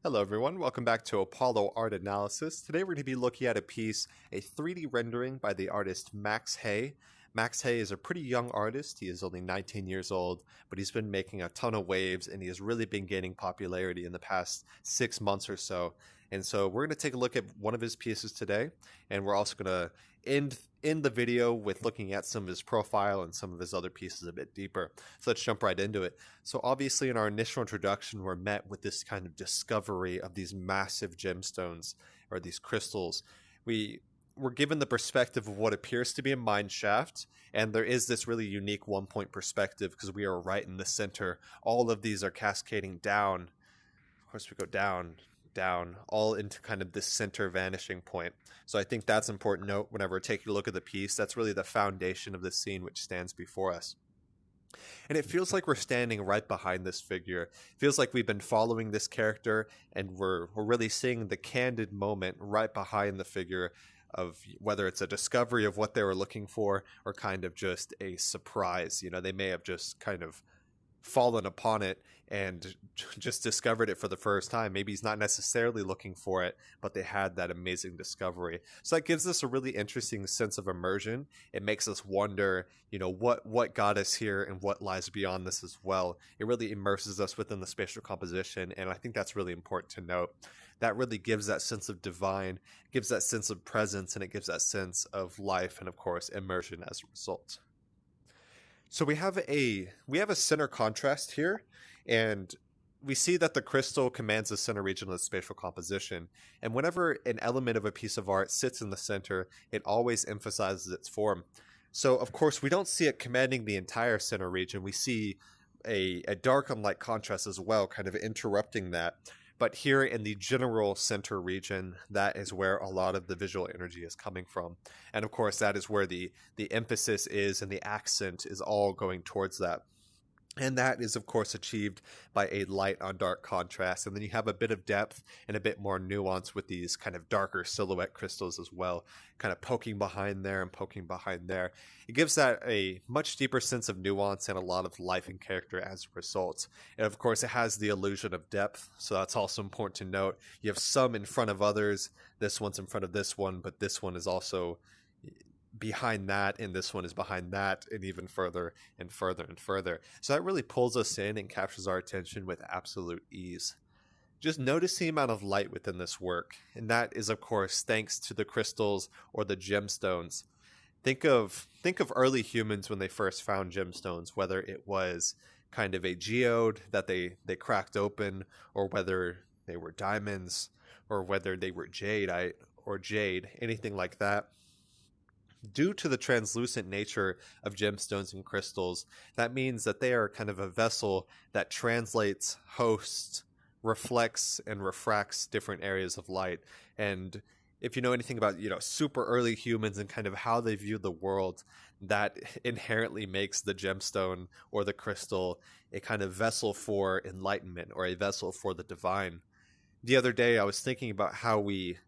Hello everyone, welcome back to Apollo Art Analysis. Today we're going to be looking at a 3D rendering by the artist Max Hay. Max Hay is a pretty young artist. He is only 19 years old, but he's been making a ton of waves and he has really been gaining popularity in the past 6 months or so. And so we're going to take a look at one of his pieces today, and we're also going to end the video with looking at some of his profile and some of his other pieces a bit deeper. So let's jump right into it. So obviously in our initial introduction, we're met with this kind of discovery of these massive gemstones or these crystals. We were given the perspective of what appears to be a mine shaft, and there is this really unique one-point perspective because we are right in the center. All of these are cascading down. Of course, we go down, down, all into kind of this center vanishing point. So I think that's an important note whenever we're taking a look at the piece. That's really the foundation of the scene which stands before us. And it feels like we're standing right behind this figure. It feels like we've been following this character, and we're really seeing the candid moment right behind the figure of whether it's a discovery of what they were looking for or kind of just a surprise. You know, they may have just kind of fallen upon it and just discovered it for the first time. Maybe he's not necessarily looking for it, but they had that amazing discovery. So that gives us a really interesting sense of immersion. It makes us wonder, what got us here and what lies beyond this as well. It really immerses us within the spatial composition, and I think that's really important to note. That really gives that sense of divine, gives that sense of presence, and it gives that sense of life and, of course, immersion as a result. So we have a center contrast here, and we see that the crystal commands the center region of the spatial composition. And whenever an element of a piece of art sits in the center, it always emphasizes its form. So of course we don't see it commanding the entire center region. We see a dark and light contrast as well, kind of interrupting that. But here in the general center region, that is where a lot of the visual energy is coming from. And of course, that is where the emphasis is and the accent is all going towards that. And that is, of course, achieved by a light on dark contrast. And then you have a bit of depth and a bit more nuance with these kind of darker silhouette crystals as well, kind of poking behind there and poking behind there. It gives that a much deeper sense of nuance and a lot of life and character as a result. And of course, it has the illusion of depth. So that's also important to note. You have some in front of others. This one's in front of this one, but this one is also behind that, and this one is behind that, and even further and further and further. So that really pulls us in and captures our attention with absolute ease. Just notice the amount of light within this work, and that is of course thanks to the crystals or the gemstones. Think of early humans when they first found gemstones, whether it was kind of a geode that they cracked open, or whether they were diamonds, or whether they were jadeite or jade, anything like that. Due to the translucent nature of gemstones and crystals, that means that they are kind of a vessel that translates, hosts, reflects, and refracts different areas of light. And if you know anything about, super early humans and kind of how they view the world, that inherently makes the gemstone or the crystal a kind of vessel for enlightenment or a vessel for the divine. The other day, I was thinking about how we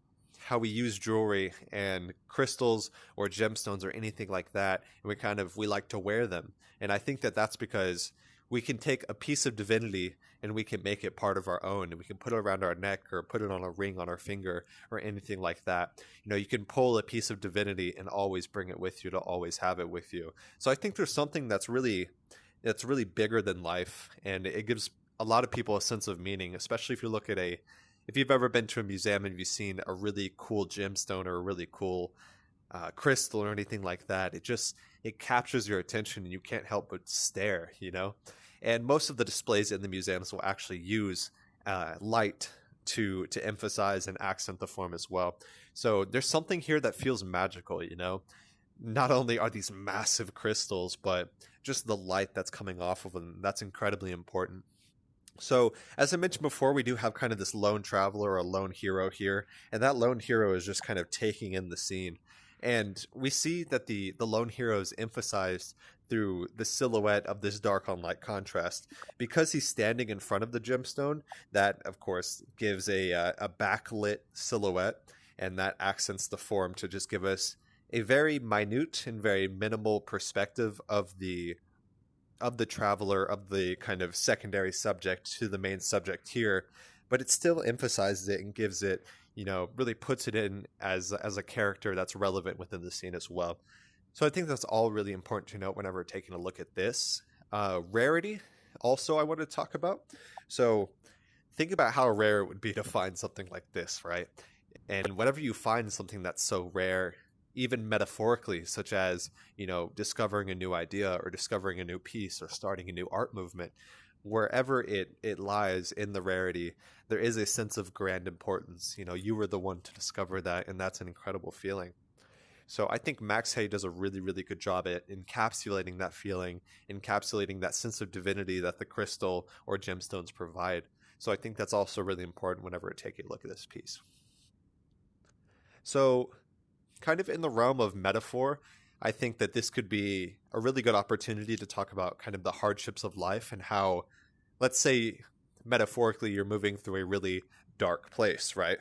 use jewelry and crystals or gemstones or anything like that, and we like to wear them. And I think that that's because we can take a piece of divinity and we can make it part of our own, and we can put it around our neck or put it on a ring on our finger or anything like that. You can pull a piece of divinity and always bring it with you, to always have it with you. So I think there's something that's really bigger than life, and it gives a lot of people a sense of meaning, especially if you've ever been to a museum and you've seen a really cool gemstone or a really cool crystal or anything like that, it captures your attention and you can't help but stare, And most of the displays in the museums will actually use light to emphasize and accent the form as well. So there's something here that feels magical, Not only are these massive crystals, but just the light that's coming off of them, that's incredibly important. So, as I mentioned before, we do have kind of this lone traveler or a lone hero here, and that lone hero is just kind of taking in the scene. And we see that the lone hero is emphasized through the silhouette of this dark on light contrast. Because he's standing in front of the gemstone, that, of course, gives a backlit silhouette, and that accents the form to just give us a very minute and very minimal perspective of the traveler, of the kind of secondary subject to the main subject here. but it still emphasizes it and gives it, really puts it in as a character that's relevant within the scene as well. So I think that's all really important to note whenever taking a look at this. Rarity, also, I want to talk about. So think about how rare it would be to find something like this, right? And whenever you find something that's so rare, even metaphorically, such as, discovering a new idea or discovering a new piece or starting a new art movement, wherever it lies in the rarity, there is a sense of grand importance. You were the one to discover that, and that's an incredible feeling. So I think Max Hay does a really, really good job at encapsulating that feeling, encapsulating that sense of divinity that the crystal or gemstones provide. So I think that's also really important whenever I take a look at this piece. So kind of in the realm of metaphor, I think that this could be a really good opportunity to talk about kind of the hardships of life and how, let's say, metaphorically, you're moving through a really dark place, right?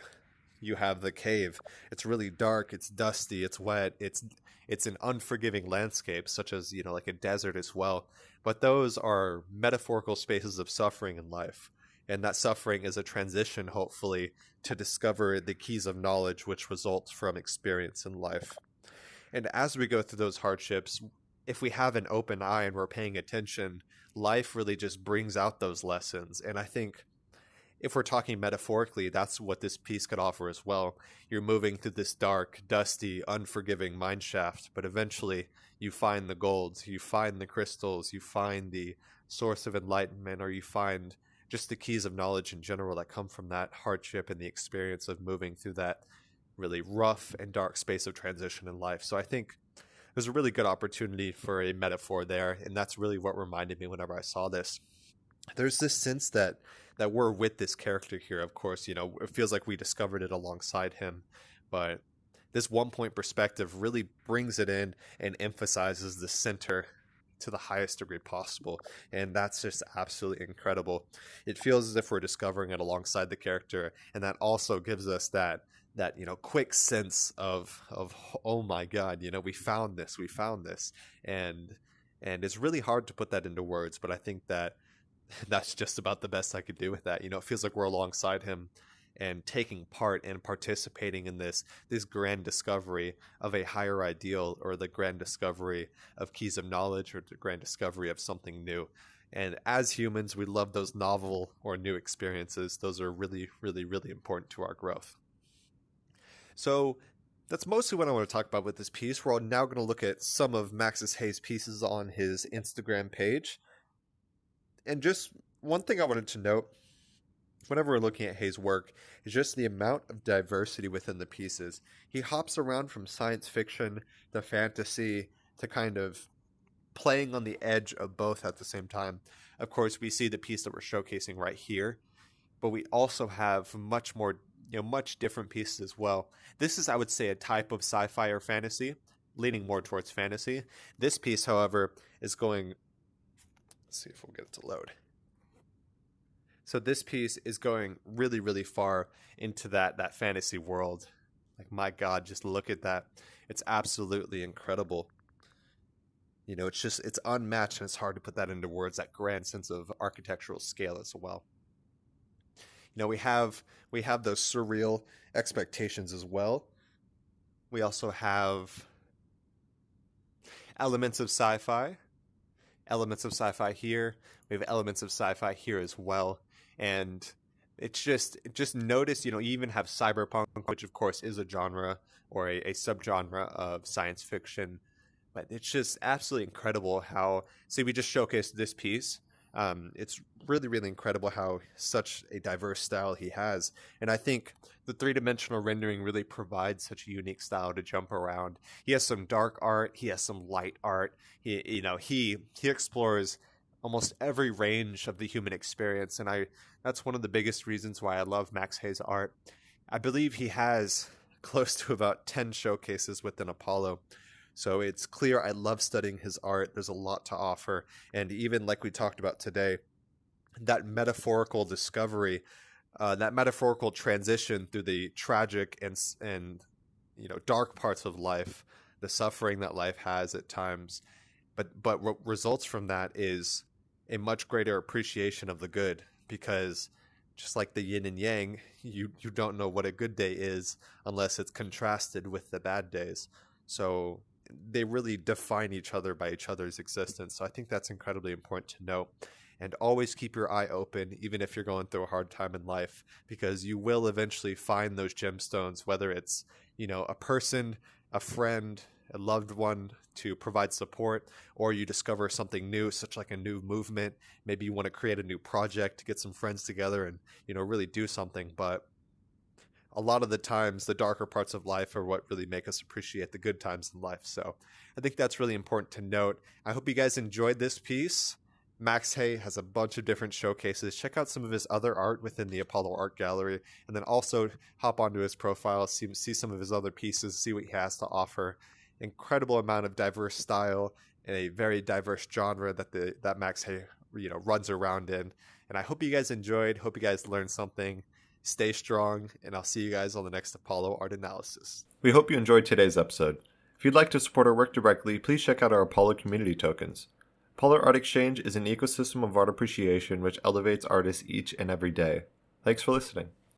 You have the cave. It's really dark. It's dusty. It's wet. It's an unforgiving landscape, such as, like a desert as well. But those are metaphorical spaces of suffering in life. And that suffering is a transition, hopefully, to discover the keys of knowledge which results from experience in life. And as we go through those hardships, if we have an open eye and we're paying attention, life really just brings out those lessons. And I think if we're talking metaphorically, that's what this piece could offer as well. You're moving through this dark, dusty, unforgiving mineshaft, but eventually you find the golds, you find the crystals, you find the source of enlightenment, or you find just the keys of knowledge in general that come from that hardship and the experience of moving through that really rough and dark space of transition in life. So I think there's a really good opportunity for a metaphor there, and that's really what reminded me whenever I saw this. There's this sense that we're with this character here. Of course, it feels like we discovered it alongside him, but this 1 point perspective really brings it in and emphasizes the center to the highest degree possible, and that's just absolutely incredible. It feels as if we're discovering it alongside the character, and that also gives us that quick sense of oh my god, we found this, and it's really hard to put that into words, but I think that that's just about the best I could do with that. It feels like we're alongside him and taking part and participating in this grand discovery of a higher ideal, or the grand discovery of keys of knowledge, or the grand discovery of something new. And as humans, we love those novel or new experiences. Those are really, really, really important to our growth. So that's mostly what I want to talk about with this piece. We're now going to look at some of Max's Hay's pieces on his Instagram page. And just one thing I wanted to note whenever we're looking at Hay's work is just the amount of diversity within the pieces. He hops around from science fiction to fantasy to kind of playing on the edge of both at the same time. Of course, we see the piece that we're showcasing right here, but we also have much more, much different pieces as well. This is, I would say, a type of sci-fi or fantasy, leaning more towards fantasy. This piece, however, is going... Let's see if we'll get it to load. So this piece is going really, really far into that fantasy world. Like, my God, just look at that. It's absolutely incredible. It's unmatched, and it's hard to put that into words, that grand sense of architectural scale as well. We have those surreal expectations as well. We also have elements of sci-fi here. We have elements of sci-fi here as well. And it's just notice, you even have cyberpunk, which of course is a genre or a subgenre of science fiction. But it's just absolutely incredible how, see, we just showcased this piece. It's really, really incredible how such a diverse style he has. And I think the three-dimensional rendering really provides such a unique style to jump around. He has some dark art. He has some light art. He explores almost every range of the human experience. And that's one of the biggest reasons why I love Max Hay's art. I believe he has close to about 10 showcases within Apollo. So it's clear I love studying his art. There's a lot to offer. And even like we talked about today, that metaphorical discovery, that metaphorical transition through the tragic and dark parts of life, the suffering that life has at times. But what results from that is a much greater appreciation of the good, because just like the yin and yang, you don't know what a good day is unless it's contrasted with the bad days. So they really define each other by each other's existence. So I think that's incredibly important to note. And always keep your eye open, even if you're going through a hard time in life, because you will eventually find those gemstones, whether it's, a person, a friend, a loved one to provide support, or you discover something new, such like a new movement. Maybe you want to create a new project to get some friends together and, really do something. But a lot of the times, the darker parts of life are what really make us appreciate the good times in life. So I think that's really important to note. I hope you guys enjoyed this piece. Max Hay has a bunch of different showcases. Check out some of his other art within the Apollo Art Gallery, and then also hop onto his profile, see some of his other pieces, see what he has to offer. Incredible amount of diverse style and a very diverse genre that Max Hay runs around in. And I hope you guys enjoyed. Hope you guys learned something. Stay strong, and I'll see you guys on the next Apollo Art Analysis. We hope you enjoyed today's episode. If you'd like to support our work directly, please check out our Apollo community tokens. Apollo Art Exchange is an ecosystem of art appreciation which elevates artists each and every day. Thanks for listening.